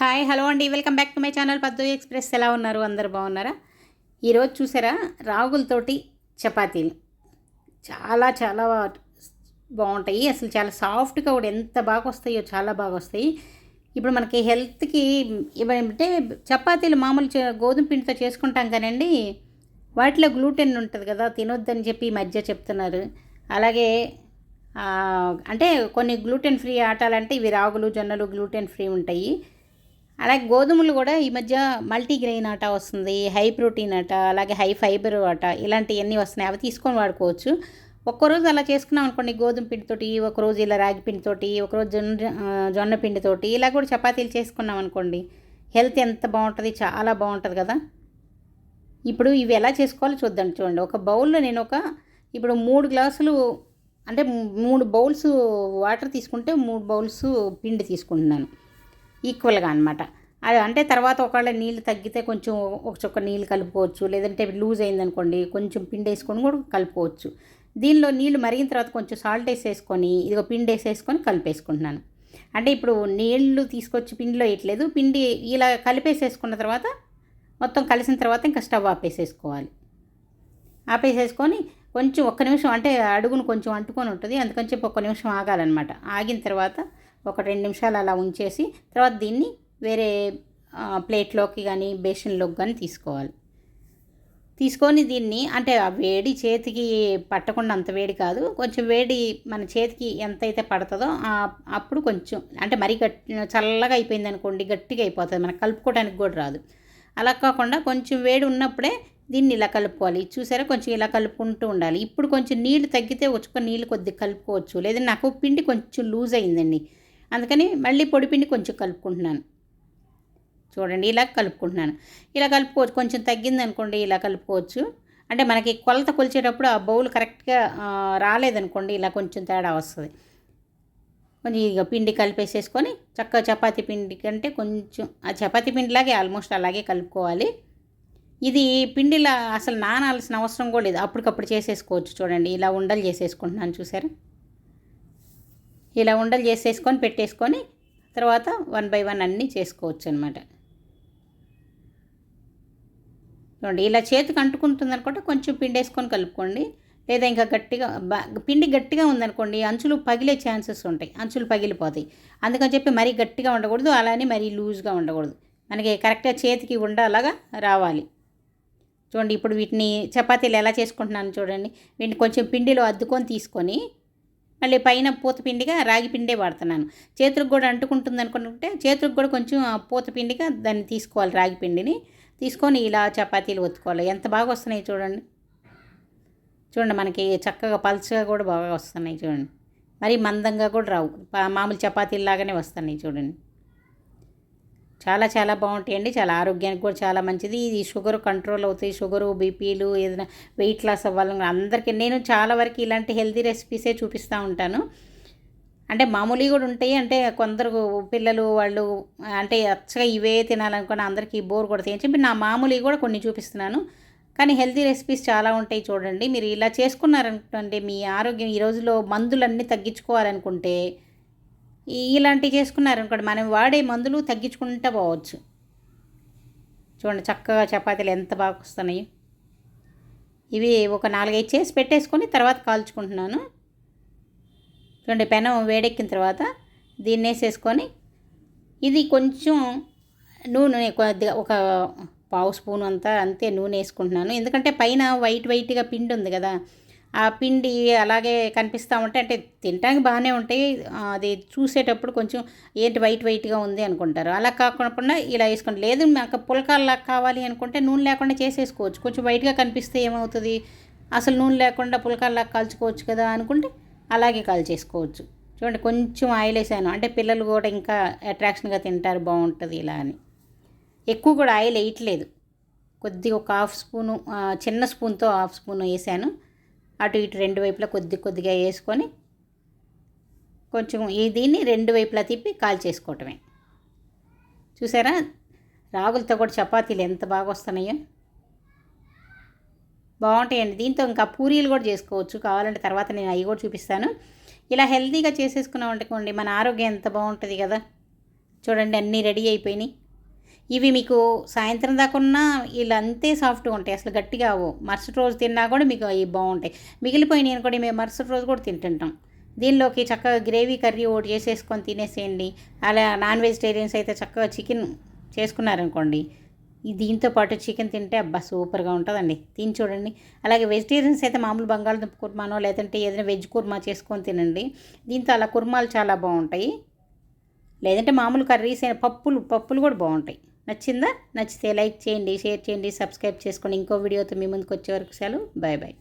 Hi hello అండి, welcome back to my channel పద్దు express. ఎలా ఉన్నారు? అందరు బాగున్నారా? ఈరోజు చూసారా, రాగులతోటి చపాతీలు చాలా చాలా బాగుంటాయి. అసలు చాలా సాఫ్ట్గా కూడా ఎంత బాగా వస్తాయో, చాలా బాగా వస్తాయి. ఇప్పుడు మనకి హెల్త్కి ఏమంటే చపాతీలు మామూలు గోధుమ పిండితో చేసుకుంటాం కానండి, వాటిలో గ్లూటెన్ ఉంటుంది కదా, తినొద్దని చెప్పి ఈ మధ్య చెప్తున్నారు. అలాగే అంటే కొన్ని గ్లూటెన్ ఫ్రీ ఆటాలంటే ఇవి రాగులు జొన్నలు గ్లూటెన్ ఫ్రీ ఉంటాయి. అలాగే గోధుమలు కూడా ఈ మధ్య మల్టీగ్రెయిన్ ఆట వస్తుంది, హై ప్రోటీన్ ఆట, అలాగే హై ఫైబర్ ఆట, ఇలాంటివన్నీ వస్తున్నాయి. అవి తీసుకొని వాడుకోవచ్చు. ఒక్కరోజు అలా చేసుకున్నాం అనుకోండి, గోధుమ పిండితోటి, ఒకరోజు ఇలా రాగి పిండితోటి, ఒకరోజు జొన్న పిండితోటి, ఇలా కూడా చపాతీలు చేసుకున్నాం అనుకోండి, హెల్త్ ఎంత బాగుంటుంది, చాలా బాగుంటుంది కదా. ఇప్పుడు ఇవి ఎలా చేసుకోవాలో చూద్దాం. చూడండి, ఒక బౌల్లో నేను ఇప్పుడు 3 గ్లాసులు అంటే 3 బౌల్స్ వాటర్ తీసుకుంటే 3 బౌల్స్ పిండి తీసుకుంటున్నాను ఈక్వల్గా అనమాట. అది అంటే తర్వాత ఒకవేళ నీళ్ళు తగ్గితే కొంచెం ఒక చుక్క నీళ్ళు కలుపుకోవచ్చు, లేదంటే లూజ్ అయిందనుకోండి కొంచెం పిండి వేసుకొని కూడా కలుపుకోవచ్చు. దీనిలో నీళ్ళు మరిగిన తర్వాత కొంచెం సాల్ట్ వేసేసుకొని ఇదిగో పిండి వేసేసుకొని కలిపేసుకుంటున్నాను. అంటే ఇప్పుడు నీళ్ళు తీసుకొచ్చి పిండిలో వేయట్లేదు, పిండి ఇలా కలిపేసేసుకున్న తర్వాత మొత్తం కలిసిన తర్వాత ఇంకా స్టవ్ ఆపేసేసుకోవాలి. ఆపేసేసుకొని కొంచెం ఒక్క నిమిషం, అంటే అడుగును కొంచెం అంటుకొని ఉంటుంది, అందుకని చెప్పి ఒక్క నిమిషం ఆగాలన్నమాట. ఆగిన తర్వాత ఒక 2 నిమిషాలు అలా ఉంచేసి తర్వాత దీన్ని వేరే ప్లేట్లోకి కానీ బేషన్లోకి కానీ తీసుకోవాలి. తీసుకొని దీన్ని అంటే ఆ వేడి చేతికి పట్టకుండా, అంత వేడి కాదు, కొంచెం వేడి మన చేతికి ఎంతైతే పడుతుందో అప్పుడు కొంచెం, అంటే మరీ చల్లగా అయిపోయింది అనుకోండి గట్టిగా అయిపోతుంది, మనకు కలుపుకోవడానికి కూడా రాదు. అలా కాకుండా కొంచెం వేడి ఉన్నప్పుడే దీన్ని ఇలా కలుపుకోవాలి. చూసారా, కొంచెం ఇలా కలుపుకుంటూ ఉండాలి. ఇప్పుడు కొంచెం నీళ్ళు తగ్గితే వచ్చుకొని నీళ్ళు కొద్దిగా కలుపుకోవచ్చు, లేదంటే నాకు పిండి కొంచెం లూజ్ అయిందండి, అందుకని మళ్ళీ పొడిపిండి కొంచెం కలుపుకుంటున్నాను. చూడండి, ఇలా కలుపుకుంటున్నాను. ఇలా కలుపుకోవచ్చు, కొంచెం తగ్గింది అనుకోండి ఇలా కలుపుకోవచ్చు. అంటే మనకి కొలత కొలిచేటప్పుడు ఆ బౌల్ కరెక్ట్గా రాలేదనుకోండి ఇలా కొంచెం తేడా వస్తుంది. కొంచెం ఇక పిండి కలిపేసేసుకొని చక్కగా చపాతీ పిండి కంటే కొంచెం ఆ చపాతీ పిండిలాగే ఆల్మోస్ట్ అలాగే కలుపుకోవాలి. ఇది పిండిలా అసలు నానాల్సిన అవసరం కూడా లేదు, అప్పటికప్పుడు చేసేసుకోవచ్చు. చూడండి, ఇలా ఉండలు చేసేసుకుంటున్నాను, చూసారా. ఇలా ఉండలు చేసేసుకొని పెట్టేసుకొని తర్వాత 1 బై 1 అన్నీ చేసుకోవచ్చు అనమాట. చూడండి, ఇలా చేతికి అంటుకుంటుంది అనుకుంటే కొంచెం పిండి వేసుకొని కలుపుకోండి, లేదా ఇంకా గట్టిగా పిండి గట్టిగా ఉందనుకోండి అంచులు పగిలే ఛాన్సెస్ ఉంటాయి, అంచులు పగిలిపోతాయి. అందుకని చెప్పి మరీ గట్టిగా ఉండకూడదు, అలానే మరీ లూజ్గా ఉండకూడదు, మనకి కరెక్ట్గా చేతికి ఉండలాగా రావాలి. చూడండి, ఇప్పుడు వీటిని చపాతీలు ఎలా చేసుకుంటున్నాను చూడండి. వీటిని కొంచెం పిండిలో అద్దుకొని తీసుకొని మళ్ళీ పైన పూత పిండిగా రాగి పిండే వాడుతున్నాను. చేతులకు కూడా అంటుకుంటుంది అనుకుంటే చేతులకు కూడా కొంచెం పూత పిండిగా దాన్ని తీసుకోవాలి, రాగి పిండిని తీసుకొని ఇలా చపాతీలు ఒత్తుకోవాలి. ఎంత బాగా వస్తున్నాయి చూడండి. చూడండి, మనకి చక్కగా పల్చగా కూడా బాగా వస్తున్నాయి చూడండి, మరి మందంగా కూడా రావు, మామూలు చపాతీలాగానే వస్తున్నాయి చూడండి. చాలా చాలా బాగుంటాయండి, చాలా ఆరోగ్యానికి కూడా చాలా మంచిది. ఇది షుగర్ కంట్రోల్ అవుతాయి, షుగరు బీపీలు ఏదైనా వెయిట్ లాస్ అవ్వాలని అందరికీ నేను చాలా వరకు ఇలాంటి హెల్తీ రెసిపీసే చూపిస్తూ ఉంటాను. అంటే మామూలుగా కూడా ఉంటాయి, అంటే కొందరు పిల్లలు వాళ్ళు అంటే అచ్చగా ఇవే తినాలనుకుని అందరికీ బోర్ కొడతాయి అని చెప్పి నా మామూలుగా కూడా కొన్ని చూపిస్తున్నాను. కానీ హెల్తీ రెసిపీస్ చాలా ఉంటాయి చూడండి. మీరు ఇలా చేసుకున్నారనుకుంటే మీ ఆరోగ్యం ఈ రోజులో మందులన్నీ తగ్గించుకోవాలనుకుంటే ఇలాంటివి చేసుకున్నారనుకోండి, మనం వాడే మందులు తగ్గించుకుంటూ పోవచ్చు. చూడండి, చక్కగా చపాతీలు ఎంత బాగా వస్తున్నాయి. ఇవి ఒక 4-5 చేసి పెట్టేసుకొని తర్వాత కాల్చుకుంటున్నాను. చూడండి, పెనం వేడెక్కిన తర్వాత దీన్ని వేసేసుకొని ఇది కొంచెం నూనె కొద్దిగా ఒక 1/2 స్పూన్ అంతా అంతే నూనె వేసుకుంటున్నాను. ఎందుకంటే పైన వైట్గా పిండి ఉంది కదా, ఆ పిండి అలాగే కనిపిస్తూ ఉంటాయి, అంటే తినడానికి బాగానే ఉంటాయి, అది చూసేటప్పుడు కొంచెం ఏంటి వైట్గా ఉంది అనుకుంటారు. అలా కాకుండా ఇలా వేసుకోండి. లేదు మాకు పులకాల్లా కావాలి అనుకుంటే నూనె లేకుండా చేసేసుకోవచ్చు. కొంచెం వైట్గా కనిపిస్తే ఏమవుతుంది, అసలు నూనె లేకుండా పులకాల్లా కాల్చుకోవచ్చు కదా అనుకుంటే అలాగే కాల్చేసుకోవచ్చు. చూడండి, కొంచెం ఆయిల్ వేసాను, అంటే పిల్లలు కూడా ఇంకా అట్రాక్షన్గా తింటారు, బాగుంటుంది ఇలా అని. ఎక్కువ కూడా ఆయిల్ వేయట్లేదు, కొద్దిగా ఒక 1/2 స్పూను, చిన్న స్పూన్తో 1/2 స్పూన్ వేసాను. అటు ఇటు 2 వైపులా కొద్దిగా వేసుకొని కొంచెం దీన్ని 2 వైపులా తిప్పి కాల్చేసుకోవటమే. చూసారా, రాగులతో కూడా చపాతీలు ఎంత బాగా వస్తున్నాయో, బాగుంటాయండి. దీంతో ఇంకా పూరీలు కూడా చేసుకోవచ్చు, కావాలంటే తర్వాత నేను అవి కూడా చూపిస్తాను. ఇలా హెల్తీగా చేసేసుకున్నాం అనుకోండి మన ఆరోగ్యం ఎంత బాగుంటుంది కదా. చూడండి అన్నీ రెడీ అయిపోయినాయి. ఇవి మీకు సాయంత్రం దాకా ఉన్నా ఇలా అంతే సాఫ్ట్గా ఉంటాయి, అసలు గట్టిగా అవ్వవు. మరుసటి రోజు తిన్నా కూడా మీకు అవి బాగుంటాయి. మిగిలిపోయినాయి అనుకోండి మేము మరుసటి రోజు కూడా తింటుంటాం. దీనిలోకి చక్కగా గ్రేవీ కర్రీ ఒకటి చేసేసుకొని తినేసేయండి. అలా నాన్ వెజిటేరియన్స్ అయితే చక్కగా చికెన్ చేసుకున్నారనుకోండి, దీంతో పాటు చికెన్ తింటే అబ్బా సూపర్గా ఉంటుందండి. తిని చూడండి. అలాగే వెజిటేరియన్స్ అయితే మామూలు బంగాళదుంప కుర్మానో లేదంటే ఏదైనా వెజ్ కుర్మా చేసుకొని తినండి. దీంతో అలా కుర్మాలు చాలా బాగుంటాయి. లేదంటే మామూలు కర్రీస్ అయినా పప్పులు కూడా బాగుంటాయి. నచ్చిందా? నచ్చితే లైక్ చేయండి, షేర్ చేయండి, సబ్స్క్రైబ్ చేసుకోండి. ఇంకో వీడియోతో మీ ముందుకు వచ్చే వరకు సెలవు. Bye bye.